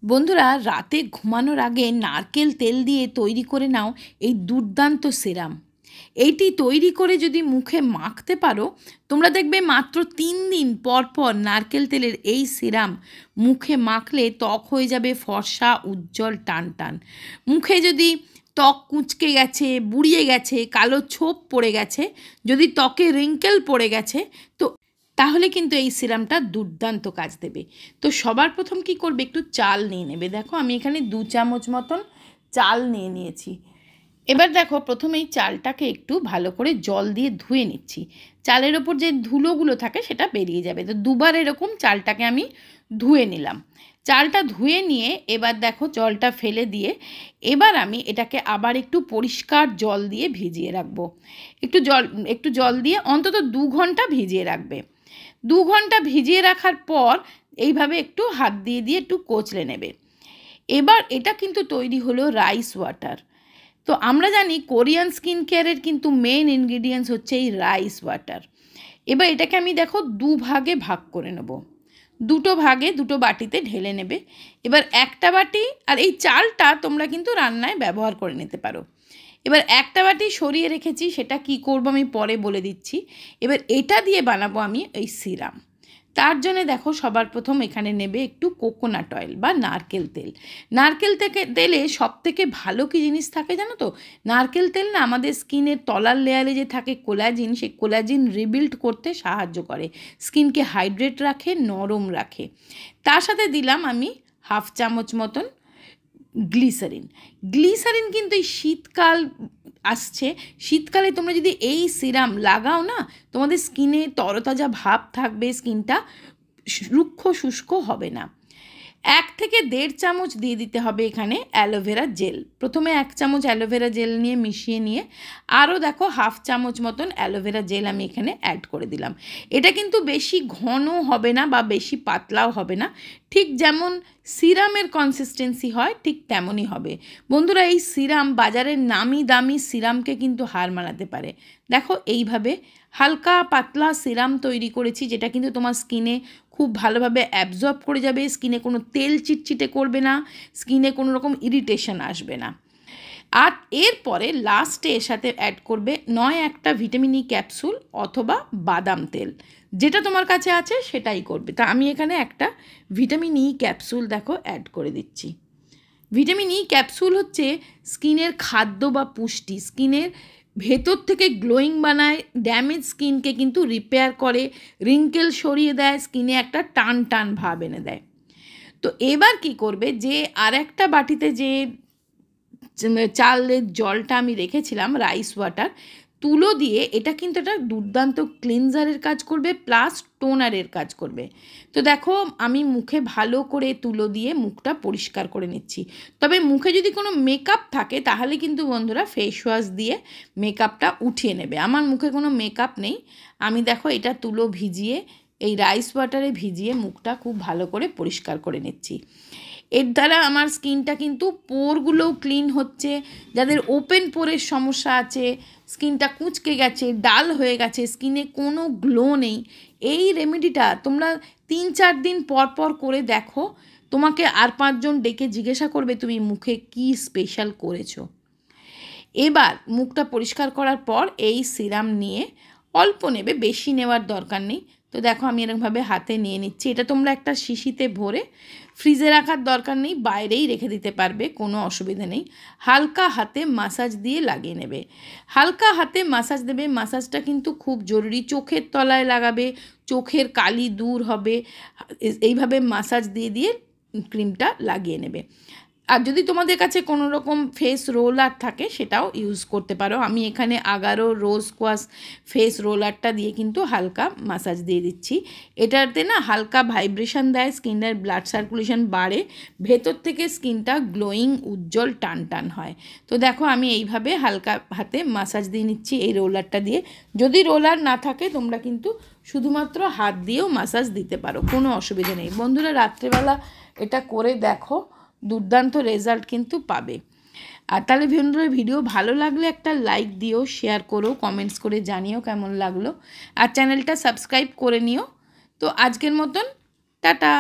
বন্ধুরা, রাতে ঘুমানোর আগে নারকেল তেল দিয়ে তৈরি করে নাও এই দুর্দান্ত সিরাম। এইটি তৈরি করে যদি মুখে মাখতে পারো, তোমরা দেখবে মাত্র 3 দিন পর পর নারকেল তেলের এই সিরাম মুখে মাখলে ত্বক হয়ে যাবে ফর্সা, উজ্জ্বল, টান টান। মুখে যদি ত্বক কুঁচকে গেছে, বুড়িয়ে গেছে, কালো ছোপ পড়ে গেছে, যদি ত্বকে রিঙ্কেল পড়ে গেছে, তো তাহলে কিন্তু এই সিরামটা দুর্দান্ত কাজ দেবে। তো সবার প্রথম কি করবে, একটু চাল নিয়ে নেবে। দেখো আমি এখানে 2 চামচ মতন চাল নিয়ে নিয়েছি। এবার দেখো প্রথমেই চালটাকে একটু ভালো করে জল দিয়ে ধুয়ে নিচ্ছি। চালের ওপর যে ধুলোগুলো থাকে সেটা বেরিয়ে যাবে। তো দুবার এরকম চালটাকে আমি ধুয়ে নিলাম। চালটা ধুয়ে নিয়ে এবার দেখো জলটা ফেলে দিয়ে এবার আমি এটাকে আবার একটু পরিষ্কার জল দিয়ে ভিজিয়ে রাখবো। একটু জল দিয়ে অন্তত 2 ঘন্টা ভিজিয়ে রাখবে। 2 ঘন্টা ভিজিয়ে রাখার পর এইভাবে একটু হাত দিয়ে দিয়ে একটু কচলে নেবে। এবার এটা কিন্তু তৈরি হলো রাইস ওয়াটার। তো আমরা জানি কোরিয়ান স্কিন কেয়ারের কিন্তু মেন ইনগ্রিডিয়েন্টস হচ্ছে এই রাইস ওয়াটার। এবার এটাকে আমি দেখো 2 ভাগে ভাগ করে নেব। 2টো ভাগে 2টো বাটিতে ঢেলে নেবে। এবার একটা বাটি, আর এই চালটা তোমরা কিন্তু রান্নায় ব্যবহার করে নিতে পারো। এবার একটা বাটি সরিয়ে রেখেছি, সেটা কি করব আমি পরে বলে দিচ্ছি। এবার এটা দিয়ে বানাবো আমি এই সিরাম। তার জন্য দেখো সবার প্রথম এখানে নেবে একটু কোকোনাট অয়েল বা নারকেল তেল। নারকেল তেলে সবথেকে ভালো কী জিনিস থাকে জানো তো? নারকেল তেল না আমাদের স্কিনের তলার লেয়ারে যে থাকে কোলাজিন, সেই কোলাজিন রিবিল্ড করতে সাহায্য করে, স্কিনকে হাইড্রেট রাখে, নরম রাখে। তার সাথে দিলাম আমি 1/2 চামচ মতন গ্লিসারিন। গ্লিসারিন কিন্তু এই শীতকাল আসছে, শীতকালে তোমরা যদি এই সিরাম লাগাও না, তোমাদের স্কিনে তরতাজা ভাব থাকবে, স্কিনটা রুক্ষ শুষ্ক হবে না। 1 থেকে 1.5 চামচ দিয়ে দিতে হবে এখানে অ্যালোভেরা জেল। প্রথমে 1 চামচ অ্যালোভেরা জেল নিয়ে মিশিয়ে নিয়ে আরও দেখো 1/2 চামচ মতন অ্যালোভেরা জেল আমি এখানে অ্যাড করে দিলাম। এটা কিন্তু বেশি ঘন হবে না বা বেশি পাতলাও হবে না, ঠিক যেমন সিরামের কনসিস্টেন্সি হয় ঠিক তেমনই হবে। বন্ধুরা, এই সিরাম বাজারের নামি দামি সিরামকে কিন্তু হার মানাতে পারে। দেখো এইভাবে হালকা পাতলা সিরাম তৈরি করেছি, যেটা কিন্তু তোমার স্কিনে খুব ভালোভাবে অ্যাবজর্ব করে যাবে, স্কিনে কোনো তেল চিটচিটে করবে না, স্কিনে কোনো রকম ইরিটেশন আসবে না। আর এরপরে লাস্টে এর সাথে অ্যাড করবে নয় একটা ভিটামিন ই ক্যাপসুল অথবা বাদাম তেল, যেটা তোমার কাছে আছে সেটাই করবে। তা আমি এখানে একটা ভিটামিন ই ক্যাপসুল দেখো অ্যাড করে দিচ্ছি। ভিটামিন ই ক্যাপসুল হচ্ছে স্কিনের খাদ্য বা পুষ্টি, স্কিনের ভেতর থেকে গ্লোয়িং বানায়, ড্যামেজ স্কিনকে কিন্তু রিপেয়ার করে, রিঙ্কেল সরিয়ে দেয়, স্কিনে একটা টান টান ভাব এনে দেয়। তো এবার কি করবে, যে আর একটা বাটিতে যে চালের জলটা আমি রেখেছিলাম রাইস ওয়াটার, তুলো দিয়ে এটা কিন্তু একটা দুর্দান্ত ক্লিনজারের কাজ করবে, প্লাস টোনারের কাজ করবে। তো দেখো আমি মুখে ভালো করে তুলো দিয়ে মুখটা পরিষ্কার করে নিচ্ছি। তবে মুখে যদি কোনো মেকআপ থাকে তাহলে কিন্তু বন্ধুরা ফেস ওয়াশ দিয়ে মেকআপটা উঠিয়ে নেবে। আমার মুখে কোনো মেকআপ নেই, আমি দেখো এটা তুলো ভিজিয়ে এই রাইস ওয়াটারে ভিজিয়ে মুখটা খুব ভালো করে পরিষ্কার করে নিচ্ছি। এর দ্বারা আমার স্কিনটা কিন্তু পোরগুলোও ক্লিন হচ্ছে। যাদের ওপেন পোরের সমস্যা আছে, স্কিনটা কুঁচকে গেছে, ডাল হয়ে গেছে, স্কিনে কোনো গ্লো নেই, এই রেমেডিটা তোমরা 3-4 দিন পর পর করে দেখো, তোমাকে আর 5 জন ডেকে জিজ্ঞাসা করবে তুমি মুখে কি স্পেশাল করেছো। এবার মুখটা পরিষ্কার করার পর এই সিরাম নিয়ে অল্প নেবে, বেশি নেওয়ার দরকার নেই। তো দেখো আমি এরকমভাবে হাতে নিয়ে নিচ্ছি। এটা তোমরা একটা শিশিতে ভরে ফ্রিজে রাখার দরকার নেই, বাইরেই রেখে দিতে পারবে, কোনো অসুবিধা নেই। হালকা হাতে মাসাজ দিয়ে লাগিয়ে নেবে, হালকা হাতে মাসাজ দেবে। মাসাজটা কিন্তু খুব জরুরি, চোখের তলায় লাগাবে, চোখের কালি দূর হবে। এইভাবে মাসাজ দিয়ে দিয়ে ক্রিমটা লাগিয়ে নেবে। আর যদি তোমাদের কাছে কোনো রকম ফেস রোলার থাকে সেটাও ইউজ করতে পারো। আমি এখানে আগারো রোজ কোয়াশ ফেস রোলারটা দিয়ে কিন্তু হালকা মাসাজ দিয়ে দিচ্ছি। এটাতে না হালকা ভাইব্রেশন দেয়, স্কিনের ব্লাড সার্কুলেশন বাড়ে, ভেতর থেকে স্কিনটা গ্লোয়িং, উজ্জ্বল, টান টান হয়। তো দেখো আমি এইভাবে হালকা হাতে মাসাজ দিয়ে নিচ্ছি এই রোলারটা দিয়ে। যদি রোলার না থাকে তোমরা কিন্তু শুধুমাত্র হাত দিয়েও মাসাজ দিতে পারো, কোনো অসুবিধা নেই। বন্ধুরা, রাত্রেবেলা এটা করে দেখো, দুর্দান্ত রেজাল্ট কিন্তু পাবে। আর তাহলে বন্ধুরা, ভিডিও ভালো লাগলে একটা লাইক দিও, শেয়ার করো, কমেন্টস করে জানিও কেমন লাগলো, আর চ্যানেলটা সাবস্ক্রাইব করে নিও। তো আজকের মতন টাটা।